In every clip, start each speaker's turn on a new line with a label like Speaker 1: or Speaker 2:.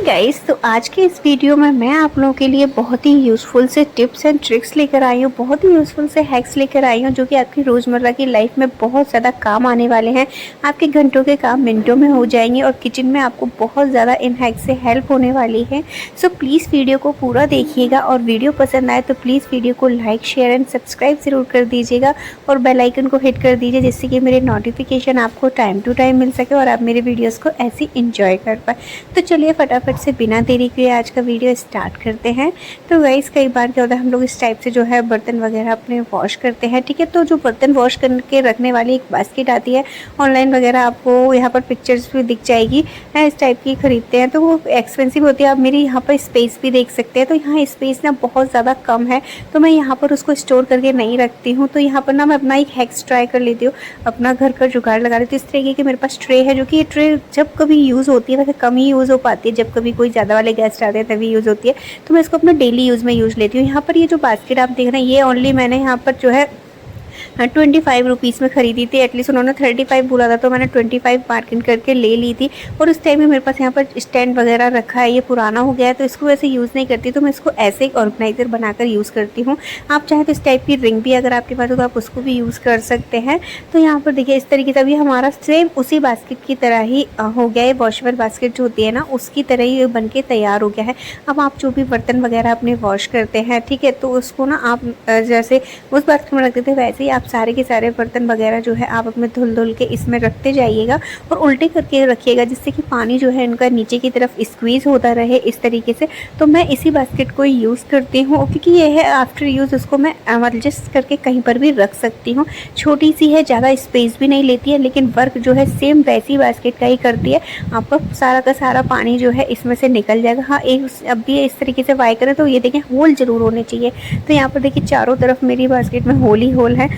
Speaker 1: Guys, तो आज के इस वीडियो में मैं आप लोगों के लिए बहुत ही यूज़फुल से टिप्स एंड ट्रिक्स लेकर आई हूँ। बहुत ही यूज़फुल से हैक्स लेकर आई हूँ जो कि आपकी रोज़मर्रा की लाइफ में बहुत ज़्यादा काम आने वाले हैं। आपके घंटों के काम मिनटों में हो जाएंगे और किचन में आपको बहुत ज़्यादा इन हैक्स से हेल्प होने वाली है। सो प्लीज़ वीडियो को पूरा देखिएगा और वीडियो पसंद आए तो प्लीज़ वीडियो को लाइक, शेयर एंड सब्सक्राइब ज़रूर कर दीजिएगा और बेल आइकन को हिट कर दीजिए जिससे कि मेरे नोटिफिकेशन आपको टाइम टू टाइम मिल सके और आप मेरे वीडियोज़ को ऐसे ही इंजॉय कर पाए। तो चलिए फटाफट से बिना देरी के आज का वीडियो स्टार्ट करते हैं। तो गाइस, कई बार क्या होता है हम लोग इस टाइप से जो है बर्तन वगैरह अपने वॉश करते हैं, ठीक है। तो जो बर्तन वॉश करके रखने वाली एक बास्केट आती है ऑनलाइन वगैरह, आपको यहाँ पर पिक्चर्स भी दिख जाएगी है, इस टाइप की खरीदते हैं तो वो एक्सपेंसिव होती है। आप मेरी यहाँ पर स्पेस भी देख सकते हैं, तो यहाँ स्पेस ना बहुत ज़्यादा कम है तो मैं यहाँ पर उसको स्टोर करके नहीं रखती हूँ। तो यहाँ पर ना मैं अपना एक हैक्स ट्राई कर लेती हूँ, अपना घर का जुगाड़ लगा लेती हूँ। इस तरीके की मेरे पास ट्रे है जो कि ये ट्रे जब कभी यूज़ होती है, वैसे कम ही यूज़ हो पाती है, जब कभी कोई ज़्यादा वाले गेस्ट आते हैं तभी यूज़ होती है। तो मैं इसको अपना डेली यूज़ में यूज़ लेती हूँ। यहाँ पर ये जो बास्केट आप देख रहे हैं ये ओनली मैंने यहाँ पर जो है 25 रुपीज़ में ख़रीदी थी। एटलीस्ट उन्होंने 35 बोला था तो मैंने 25 मार्किंग करके ले ली थी। और उस टाइम में मेरे पास यहाँ पर स्टैंड वगैरह रखा है, ये पुराना हो गया है तो इसको वैसे यूज़ नहीं करती, तो मैं इसको ऐसे एक ऑर्गेनाइज़र बनाकर यूज़ करती हूँ। आप चाहें तो इस टाइप की रिंग भी अगर आपके पास हो तो आप उसको भी यूज़ कर सकते हैं। तो यहाँ पर देखिए इस तरीके से अभी हमारा सेम उसी बास्केट की तरह ही हो गया है। वॉशेबल बास्केट जो होती है ना उसकी तरह ही बन के तैयार हो गया है। अब आप जो भी बर्तन वगैरह अपने वॉश करते हैं, ठीक है, तो उसको ना आप जैसे उस बास्केट में रखते थे वैसे ही आप सारे के सारे बर्तन वगैरह जो है आप अपने धुल के इसमें रखते जाइएगा और उल्टे करके रखिएगा जिससे कि पानी जो है इनका नीचे की तरफ स्क्वीज़ होता रहे इस तरीके से। तो मैं इसी बास्केट को यूज़ करती हूँ क्योंकि ये है आफ्टर यूज़ उसको मैं एडजस्ट करके कहीं पर भी रख सकती हूँ। छोटी सी है, ज़्यादा स्पेस भी नहीं लेती है, लेकिन वर्क जो है सेम वैसी बास्केट का ही करती है। आपका सारा का सारा पानी जो है इसमें से निकल जाएगा। हाँ, एक अब भी इस तरीके से वाई करें तो ये देखें होल ज़रूर होने चाहिए। तो यहाँ पर देखिए चारों तरफ मेरी बास्केट में होल ही होल है।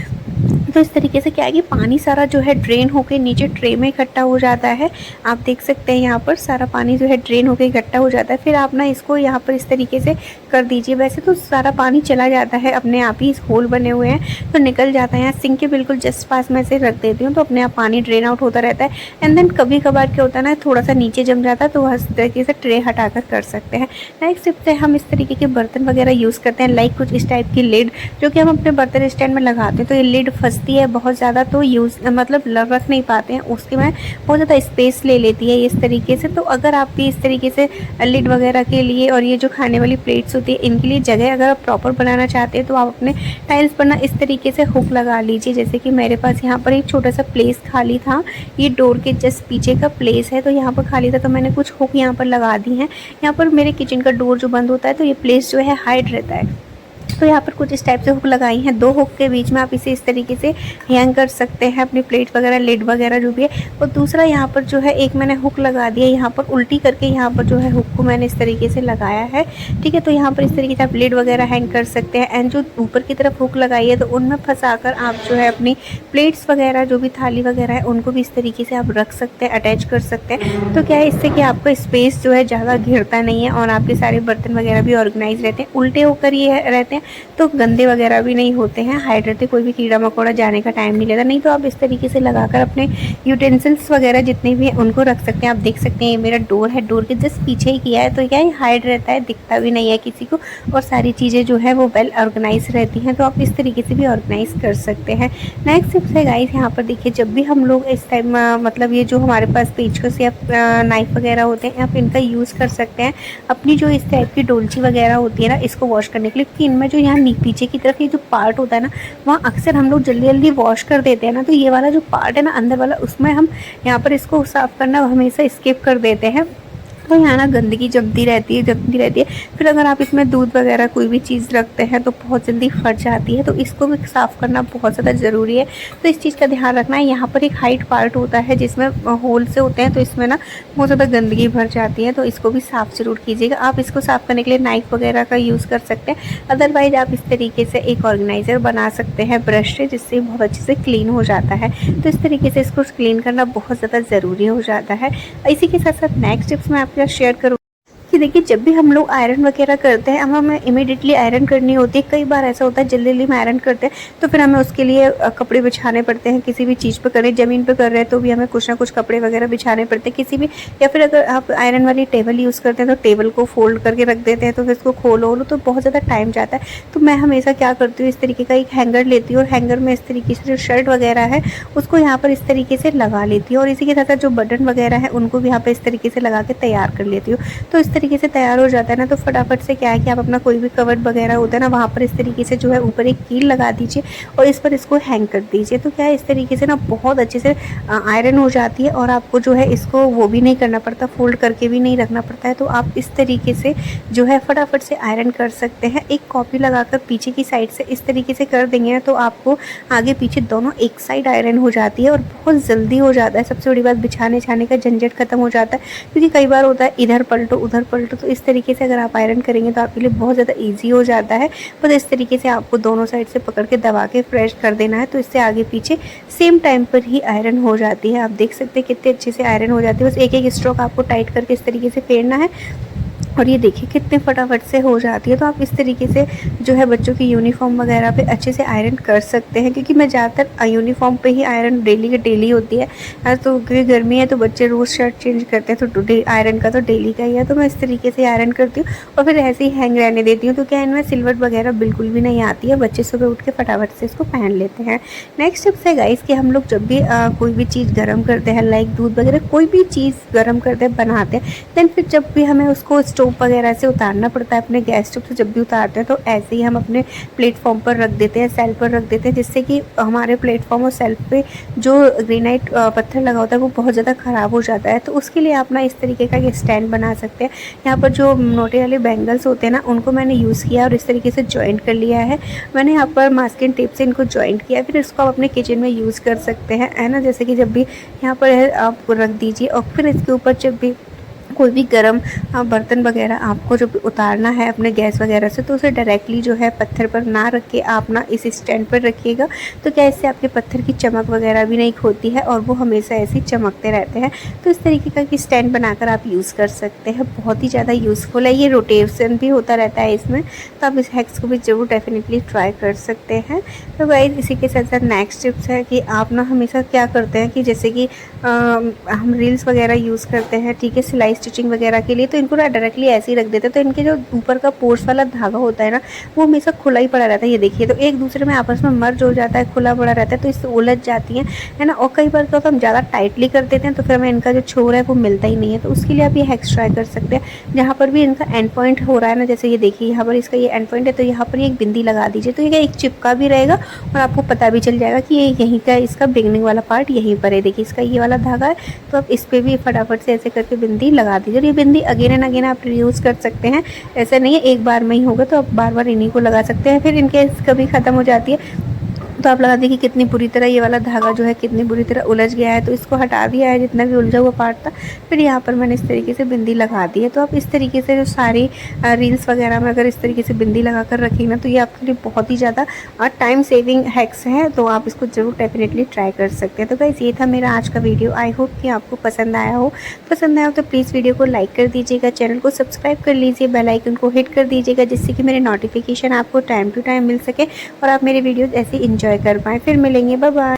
Speaker 1: तो इस तरीके से क्या है कि पानी सारा जो है ड्रेन होकर नीचे ट्रे में इकट्ठा हो जाता है। आप देख सकते हैं यहाँ पर सारा पानी जो है ड्रेन होकर इकट्ठा हो जाता है। फिर आप ना इसको यहाँ पर इस तरीके से कर दीजिए। वैसे तो सारा पानी चला जाता है अपने आप ही, इस होल बने हुए हैं तो निकल जाता है। यहाँ सिंक के बिल्कुल जस्ट पास में से रख देती हूँ तो अपने आप पानी ड्रेन आउट होता रहता है। एंड देन कभी कभार क्या होता है ना थोड़ा सा नीचे जम जाता है तो वह इस तरीके से ट्रे हटा कर सकते हैं। नेक्स्ट टिप से हम इस तरीके के बर्तन वगैरह यूज़ करते हैं, लाइक कुछ इस टाइप की लिड जो कि हम अपने बर्तन स्टैंड में लगाते हैं। तो ये लिड फंसती है बहुत ज़्यादा तो यूज़ मतलब रख नहीं पाते हैं, उसके में बहुत ज़्यादा स्पेस ले लेती है इस तरीके से। तो अगर आप भी इस तरीके से लिड वगैरह के लिए और ये जो खाने वाली प्लेट्स होती है इनके लिए जगह अगर आप प्रॉपर बनाना चाहते हैं तो आप अपने टाइल्स पर ना इस तरीके से हुक लगा लीजिए। जैसे कि मेरे पास यहाँ पर एक छोटा सा प्लेस खाली था, ये डोर के जस्ट पीछे का प्लेस है तो यहाँ पर खाली था तो मैंने कुछ हुक यहाँ पर लगा दी हैं। यहाँ पर मेरे किचन का डोर जो बंद होता है तो ये प्लेस जो है हाइड रहता है। तो यहाँ पर कुछ इस टाइप से हुक लगाई हैं, 2 हुक के बीच में आप इसे इस तरीके से हैंग कर सकते हैं अपनी प्लेट वगैरह, लिड वगैरह जो भी है। और दूसरा यहाँ पर जो है एक मैंने हुक लगा दिया यहाँ पर उल्टी करके, यहाँ पर जो है हुक को मैंने इस तरीके से लगाया है, ठीक है। तो यहाँ पर इस तरीके से आप लिड वगैरह हैंग कर सकते हैं। एंड जो ऊपर की तरफ हुक लगाई है तो उनमें फंसाकर आप जो है अपनी प्लेट्स वगैरह जो भी थाली वगैरह है उनको भी इस तरीके से आप रख सकते हैं, अटैच कर सकते हैं। तो क्या है इससे कि आपका स्पेस जो है ज़्यादा घिरता नहीं है और आपके सारे बर्तन वगैरह भी ऑर्गेनाइज रहते हैं। उल्टे होकर ये रहते हैं तो गंदे वगैरह भी नहीं होते हैं, हाइड रहते, कोई भी कीड़ा मकोड़ा जाने का टाइम नहीं लेता। नहीं तो आप इस तरीके से लगाकर अपने यूटेंसिल्स वगैरह जितने भी हैं उनको रख सकते हैं। आप देख सकते हैं ये मेरा डोर है, डोर के जस्ट पीछे ही किया है तो क्या है हाइड रहता है, दिखता भी नहीं है किसी को और सारी चीज़ें जो है वो वेल ऑर्गेनाइज रहती हैं। तो आप इस तरीके से भी ऑर्गेनाइज कर सकते हैं। नेक्स्ट टिप्स है गाइस, यहाँ पर देखिए जब भी हम लोग इस टाइम मतलब ये जो हमारे पास पेचकस या नाइफ वगैरह होते हैं आप इनका यूज़ कर सकते हैं अपनी जो इस टाइप की डोलची वगैरह होती है ना इसको वॉश करने के लिए। क्योंकि इनमें जो यहाँ पीछे की तरफ ये जो पार्ट होता है ना वहाँ अक्सर हम लोग जल्दी जल्दी वॉश कर देते हैं ना, तो ये वाला जो पार्ट है ना अंदर वाला उसमें हम यहाँ पर इसको साफ़ करना हमेशा स्किप कर देते हैं। तो यहाँ ना गंदगी जमती रहती है। फिर अगर आप इसमें दूध वगैरह कोई भी चीज़ रखते हैं तो बहुत जल्दी फट जाती है, तो इसको भी साफ़ करना बहुत ज़्यादा ज़रूरी है। तो इस चीज़ का ध्यान रखना है। यहाँ पर एक हाइट पार्ट होता है जिसमें होल से होते हैं तो इसमें ना बहुत ज़्यादा गंदगी भर जाती है, तो इसको भी साफ़ ज़रूर कीजिएगा। आप इसको साफ़ करने के लिए नाइफ वगैरह का यूज़ कर सकते हैं, अदरवाइज़ आप इस तरीके से एक ऑर्गेनाइज़र बना सकते हैं ब्रश से, जिससे बहुत अच्छे से क्लीन हो जाता है। तो इस तरीके से इसको क्लीन करना बहुत ज़्यादा ज़रूरी हो जाता है। इसी के साथ साथ नेक्स्ट टिप्स मैं आपके साथ शेयर करूँ कि देखिए जब भी हम लोग आयरन वगैरह करते हैं, हमें इमीडिएटली आयरन करनी होती है। कई बार ऐसा होता है जल्दी-जल्दी में आयरन करते हैं, तो फिर हमें उसके लिए कपड़े बिछाने पड़ते हैं। किसी भी चीज़ पे करें, ज़मीन पे कर रहे हैं तो भी हमें कुछ ना कुछ कपड़े वगैरह बिछाने पड़ते हैं। किसी भी, या फिर अगर आप आयरन वाली टेबल यूज़ करते हैं तो टेबल को फ़ोल्ड करके रख देते हैं, तो फिर इसको खोलो-वोलो तो बहुत ज़्यादा टाइम जाता है। तो मैं हमेशा क्या करती हूँ, इस तरीके का एक हैंगर लेती हूँ और हैंगर में इस तरीके से जो शर्ट वगैरह है उसको यहाँ पर इस तरीके से लगा लेती हूँ, और इसी के साथ-साथ जो बटन वगैरह है उनको भी यहाँ पे इस तरीके से लगा के तैयार कर लेती हूँ। तो इस तरीके से तैयार हो जाता है ना, तो फटाफट से क्या है कि आप अपना कोई भी कवर्ड वगैरह होता है ना, वहाँ पर इस तरीके से जो है ऊपर एक कील लगा दीजिए और इस पर इसको हैंग कर दीजिए। तो क्या है, इस तरीके से ना बहुत अच्छे से आयरन हो जाती है और आपको जो है इसको वो भी नहीं करना पड़ता, फोल्ड करके भी नहीं रखना पड़ता है। तो आप इस तरीके से जो है फटाफट से आयरन कर सकते हैं। एक कॉपी लगाकर पीछे की साइड से इस तरीके से कर देंगे ना, तो आपको आगे पीछे दोनों एक साइड आयरन हो जाती है और बहुत जल्दी हो जाता है। सबसे बड़ी बात, बिछाने छाने का झंझट खत्म हो जाता है, क्योंकि कई बार होता है इधर पलटो उधर पलटो। तो इस तरीके से अगर आप आयरन करेंगे तो आपके लिए बहुत ज़्यादा ईजी हो जाता है। बस इस तरीके से आपको दोनों साइड से पकड़ के दबा के फ्रेश कर देना है, तो इससे आगे पीछे सेम टाइम पर ही आयरन हो जाती है। आप देख सकते हैं कितने अच्छे से आयरन हो जाती है। बस एक एक स्ट्रोक आपको टाइट करके इस तरीके से फेरना है और ये देखिए कितने फटाफट से हो जाती है। तो आप इस तरीके से जो है बच्चों की यूनिफॉर्म वगैरह पे अच्छे से आयरन कर सकते हैं, क्योंकि मैं ज़्यादातर यूनिफॉर्म पे ही आयरन डेली की डेली होती है। तो क्योंकि गर्मी है तो बच्चे रोज़ शर्ट चेंज करते हैं, तो आयरन का तो डेली का ही है। तो मैं इस तरीके से आयरन करती हूँ और फिर ऐसे ही हैंग रहने देती हूँ। तो क्या इनमें सिलवट वगैरह बिल्कुल भी नहीं आती है, बच्चे सुबह उठ के फटाफट से इसको पहन लेते हैं। नेक्स्ट टिप्स है गाइस कि हम लोग जब भी कोई भी चीज़ गर्म करते हैं, लाइक दूध वगैरह कोई भी चीज़ गर्म करते हैं, बनाते हैं, देन फिर जब भी हमें उसको स्टोव वगैरह से उतारना पड़ता है, अपने गैस स्टोव से जब भी उतारते हैं तो ऐसे ही हम अपने प्लेटफॉर्म पर रख देते हैं, सेल पर रख देते हैं, जिससे कि हमारे प्लेटफॉर्म और सेल पे जो ग्रेनाइट पत्थर लगा होता है वो बहुत ज़्यादा ख़राब हो जाता है। तो उसके लिए आप ना इस तरीके का एक स्टैंड बना सकते हैं। यहाँ पर जो मोटे वाले बैंगल्स होते हैं ना, उनको मैंने यूज़ किया और इस तरीके से जॉइंट कर लिया है। मैंने यहाँ पर मास्किंग टेप से इनको जॉइंट किया, फिर इसको आप अपने किचन में यूज़ कर सकते हैं, है ना। जैसे कि जब भी यहाँ पर आप रख दीजिए और फिर इसके ऊपर जब भी कोई भी गरम बर्तन वगैरह आपको जब उतारना है अपने गैस वगैरह से, तो उसे डायरेक्टली जो है पत्थर पर ना रख के आप ना इस स्टैंड पर रखिएगा। तो क्या इससे आपके पत्थर की चमक वगैरह भी नहीं खोती है और वो हमेशा ऐसे ही चमकते रहते हैं। तो इस तरीके का कि स्टैंड बनाकर आप यूज़ कर सकते हैं, बहुत ही ज़्यादा यूज़फुल है। ये रोटेशन भी होता रहता है इसमें, तो आप इस हैक्स को भी ज़रूर डेफिनेटली ट्राई कर सकते हैं। तो गाइस इसी के साथ साथ नेक्स्ट टिप्स है कि आप ना हमेशा क्या करते हैं कि जैसे कि हम रील्स वगैरह यूज़ करते हैं, ठीक है, सिलाई स्टिचिंग वगैरह के लिए, तो इनको ना डायरेक्टली ऐसे ही रख देते हैं। तो इनके जो ऊपर का पोर्स वाला धागा होता है ना, वो हमेशा खुला ही पड़ा रहता है। ये देखिए, तो एक दूसरे में आपस में मर्ज हो जाता है, खुला पड़ा रहता है, तो इससे उलझ जाती हैं, है ना। और कई बार क्या होता है हम ज़्यादा टाइटली कर देते हैं तो फिर हमें इनका जो छोर है वो मिलता ही नहीं है। तो उसके लिए आप ये हैक्स ट्राई कर सकते हैं। जहाँ पर भी इनका एंड पॉइंट हो रहा है ना, जैसे ये देखिए यहाँ पर इसका ये एंड पॉइंट है, तो यहाँ पर एक बिंदी लगा दीजिए, तो ये एक चिपका भी रहेगा और आपको पता भी चल जाएगा कि ये यहीं का, इसका बिगनिंग वाला पार्ट यहीं पर है। देखिए इसका ये वाला धागा है, तो आप इस पर भी फटाफट से ऐसे करके बिंदी लगा दीजिए। और ये बिंदी अगेन एंड अगेन आप यूज़ कर सकते हैं, ऐसा नहीं है एक बार में ही होगा, तो आप बार बार इन्हीं को लगा सकते हैं। फिर इनकेस कभी ख़त्म हो जाती है तो आप लगा देखिए कितनी बुरी तरह ये वाला धागा जो है कितनी बुरी तरह उलझ गया है। तो इसको हटा दिया है जितना भी उलझा हुआ पार्ट था, फिर यहाँ पर मैंने इस तरीके से बिंदी लगा दी है। तो आप इस तरीके से जो सारी रील्स वगैरह में अगर इस तरीके से बिंदी लगा कर रखेंगे ना, तो ये आपके लिए बहुत ही ज़्यादा टाइम सेविंग हैक्स है। तो आप इसको ज़रूर डेफिनेटली ट्राई कर सकते हैं। तो गाइस ये था मेरा आज का वीडियो, आई होप कि आपको पसंद आया हो। पसंद आया हो तो प्लीज़ वीडियो को लाइक कर दीजिएगा, चैनल को सब्सक्राइब कर लीजिए, बेल आइकन को हिट कर दीजिएगा, जिससे कि मेरे नोटिफिकेशन आपको टाइम टू टाइम मिल सके और आप मेरे वीडियोज़ ऐसे इंजॉय कर पाएँ। फिर मिलेंगे, बाय बाय।